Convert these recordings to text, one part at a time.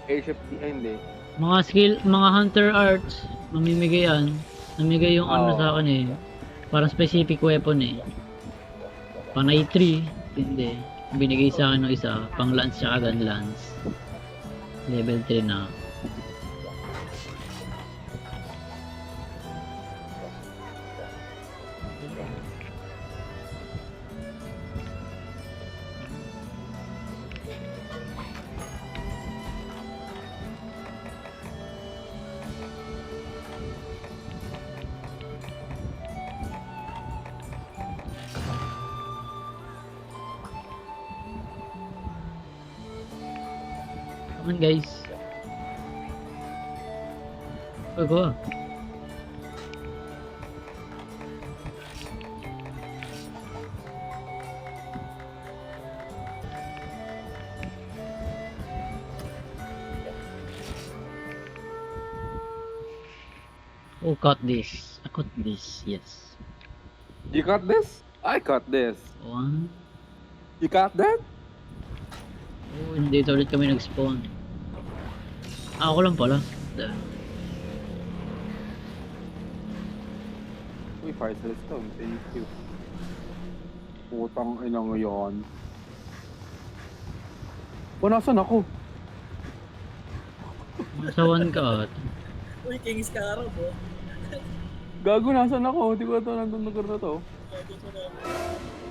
HFT, ay hindi. Mga skill, mga hunter arts, mamimigay yan. Namigay yung ano sa Oo. akin eh. Parang specific weapon eh. Panay 3, hindi. Binigay sa akin ng isa, pang lance tsaka gun lance. Level 3 na. Come on guys. Go. Oh, cut this. I cut this, yes. You got this? I got this. One. You got that? Oh, hindi ito ulit kami nag-spawn. Ako lang pala. Uy, fire stone. Thank you. Putang ina ngayon. O, nasan ako? Nasa one ka at. Uy, King Scarab, oh. Gago, nasan ako? Hindi ko ito nandun lugar na to.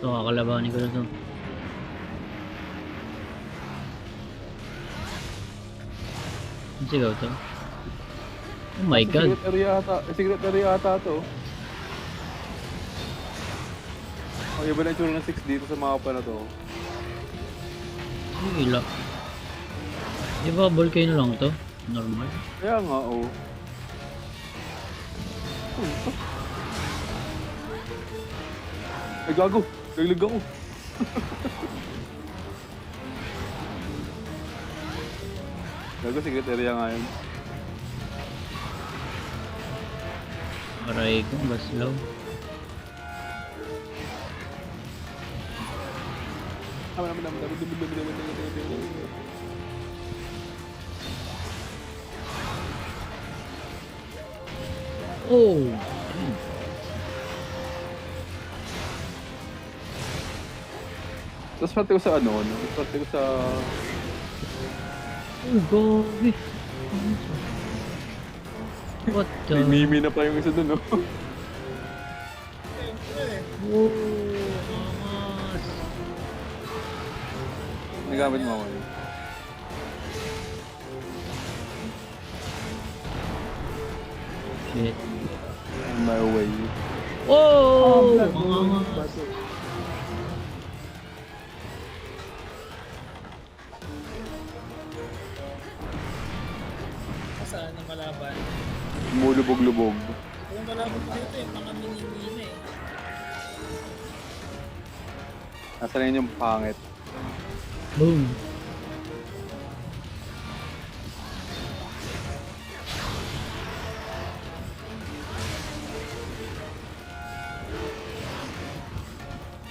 Ito, kakalabanin ko na to. Ang sigaw to? Oh my god. Secret area ata to. Oh, iba na yung tsura ng 6 dito sa mapa na to. Ang ila. Di ba volcano lang to? Normal. Kaya nga, oh. Ay, gago. Laglag ako. Gago, secret area nga yun. Aray ko, baslaw. Oh! Tapos pati ko sa ano, no? Pati ko sa... Oh, gobi! What the? May mimi na pa yung isa dun, no? Oh, angas! Nagamit mo ako yun. Shit. On my way. Oh! Ang angas! Saan ang malaban? Mulubog-lubog. Yung malaban ko dito, yung mga mini-mini eh. Nasa na yun yung pangit. Boom!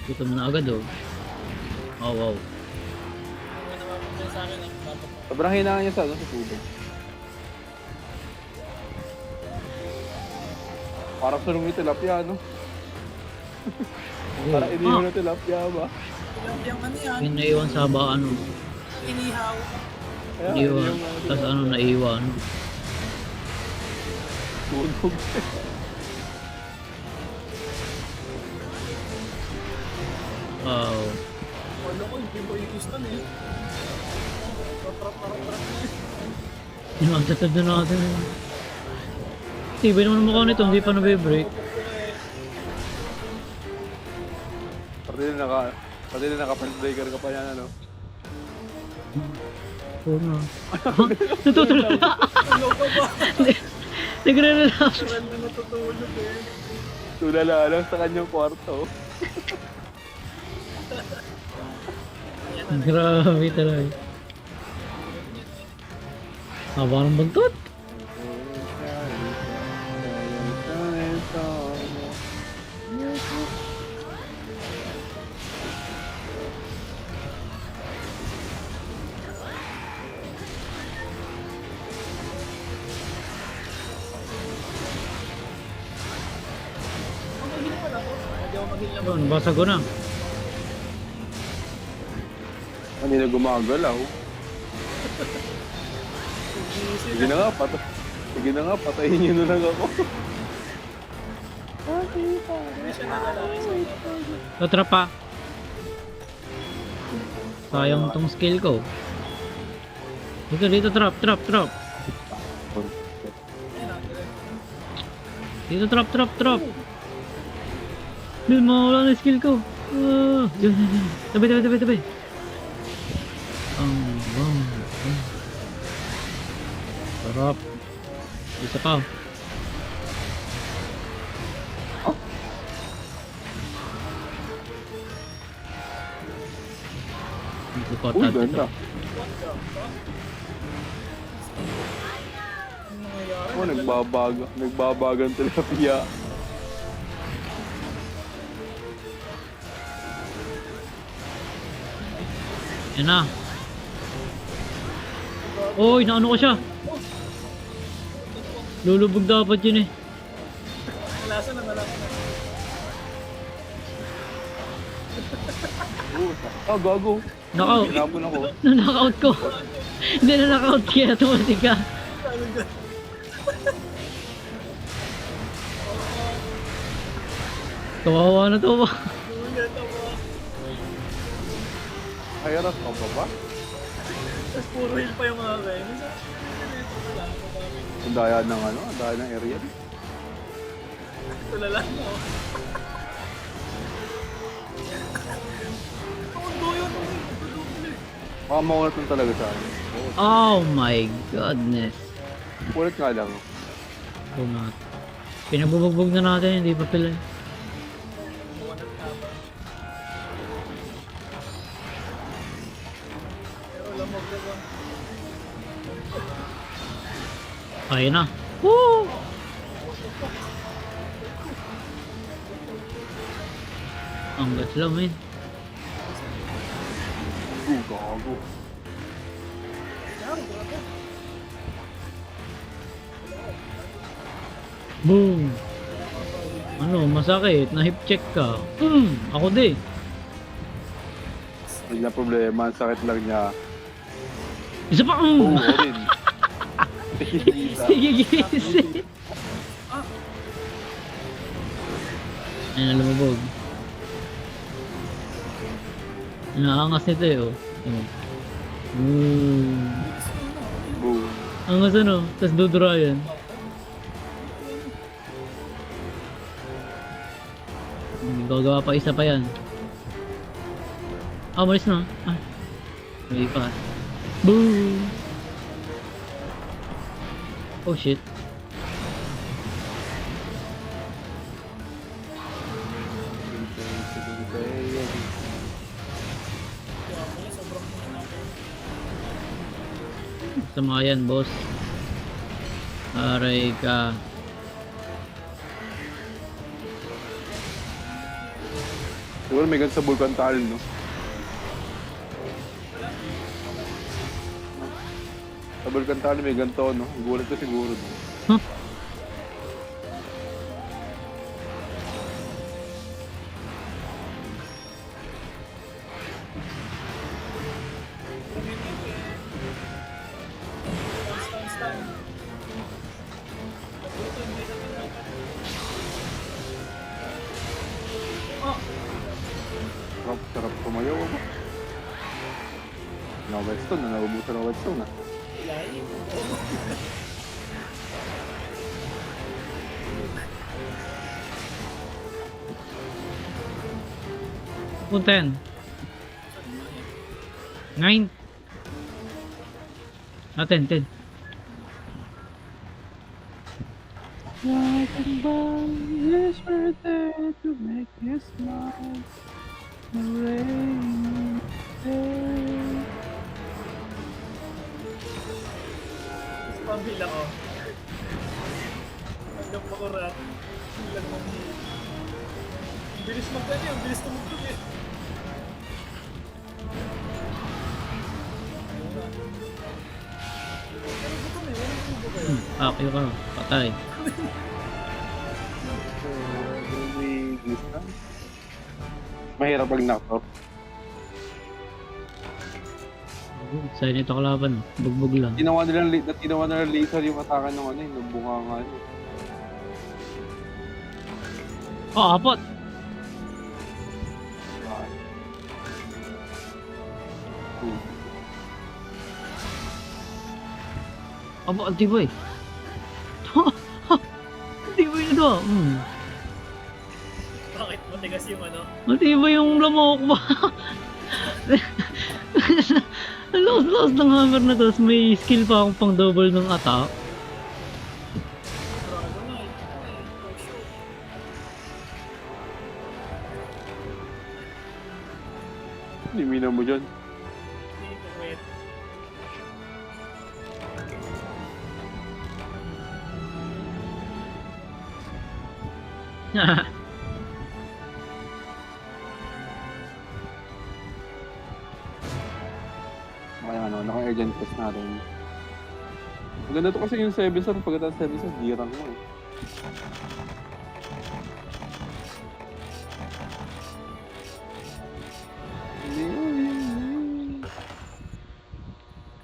Gutom na agad oh. Oh wow. Yung namapunta sa akin, ang patok. Sobrang hinangan niya sa ano, sa tubig. Parang sunong yung tilapia, no? Parang iniwan ng tilapia ba? Yung ano yan, Yung naiwan sa ba ano? inihaw. Kaya, Iwan. yung ano, Tapos ano naiwan? sunog. Wow. Wala ko, hindi mo ikistan eh. Trap. Yung agad na natin. Tibay naman ang mukha nito, hindi pa nabe-break. Pati na naka-fence breaker ka pa yan, ano? Oo na. Natutulog na! Loko ba? Nagre-relax. Turan na natutulog eh. Tulala lang sa kanyang kwarto. Grabe talaga. Haba ng bantot. Pahil lang. Yun, basag ko na. Hindi na gumagalaw. Sige na nga, Sige na nga, patayin niyo na lang ako. Hindi siya nakalaki. Otra pa. Sayang tong skill ko. Dito, trap. Dito, trap. Bil, mawala na skill ko. Yun. Tabi. Wow. Sarap. Isa pa. Uy, ganda. Oh, nagbabagang tilapia. Yan na. Oy, naano ko siya. Lulubog dapat yun eh. Malasa na. Gago. Knockout. Hinapon ako. Na-knockout ko. Hindi na knockout kaya tumating ka. Kawawa na to ba? Hayarap ka ba? Tapos puro heal pa yung mga kayo. Ang daya ng ang daya ng area. Tulala mo. Tondo yun. Baka maulat lang talaga sa akin. Oh my goodness. Ulit nga lang. Pumat. Pinabubugbog na natin, hindi pa pala. Pero lamog na ba? Ayun na. Woo! Ang gas lang, men. Gago. Boom! Ano, masakit. Na-hip check ka. Ako din. Hindi na problema. Ang sakit lang niya. Isa pa. Oo, rin. Sige, gising. Ayan, lumabog. Naangas nito eh, oh. Boom. Angas ano, tas dudura yan. Gagawa pa isa pa yan. Malis na. May pa. Boom! Oh shit. Sama yan, boss. Aray ka. Siguro may ganun sa Vulcan Tunnel, no? Sa Vulcan Tunnel may ganito, no? Gulat ko siguro, no? Huh? Sarap kumayaw ako. Whetstone na, naubusan ng Whetstone, ah. Punta yan. 9. 10. Walking by, yes, we're there to make you smile. The rain day. Tapos pambila ko. Hanggang makurat. Bilang mong heal. Ang bilis magkano yun. Ang bilis tumugtog eh. Pero gutom eh. Walang tubo kayo. Okay ka. Patay. Really distance. Mahirap pag knock-off. Sa'yo nito kalaban. Bugbog lang. Tinawa nila laser yung atake ng ano, yung bunga nga ano. Oh, apot! Abo, antiboy. Antiboy ito. Bakit? Matigas yung ano? Antiboy yung lamok ba? Ang lakas ng hammer na to. May skill pa akong pang double ng attack. Dragon Knight. Oh, shoot. Limina mo dyan. Hindi ko wait. Kaya ano, naka-urgent test natin. Maganda to kasi yung 7 star, pagkatapos 7 star, girang mo eh.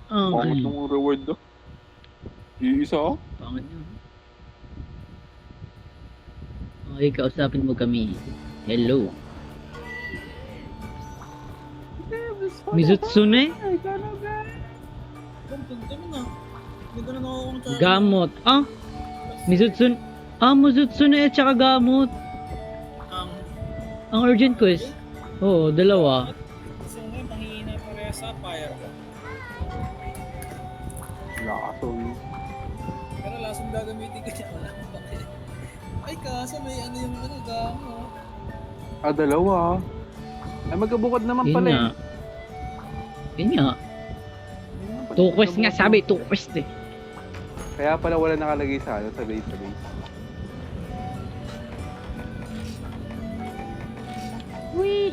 Pangit Okay. ng reward do. Iisa oh. Pangit yun. Okay, kausapin mo kami. Hello. Mizutsune? Punta mo na. Hindi na nakakunta. Gamot. Ah? Mizutsune? Ah, Mizutsune at saka gamot. Ang urgent quest. Oo, dalawa. So ngayon, panghihingi na pareha sa fire ko. Lason. Pero lasong gagamitin ko niya. Wala ko bakit. Ay kaso may ano yung ano, gamo. Ah, dalawa. Ay, magkabukod naman Yun pala nga. Yun nga. Two quest nga sabi, two quest eh. Kaya pala wala nakalagay sa ano, sa base. Wee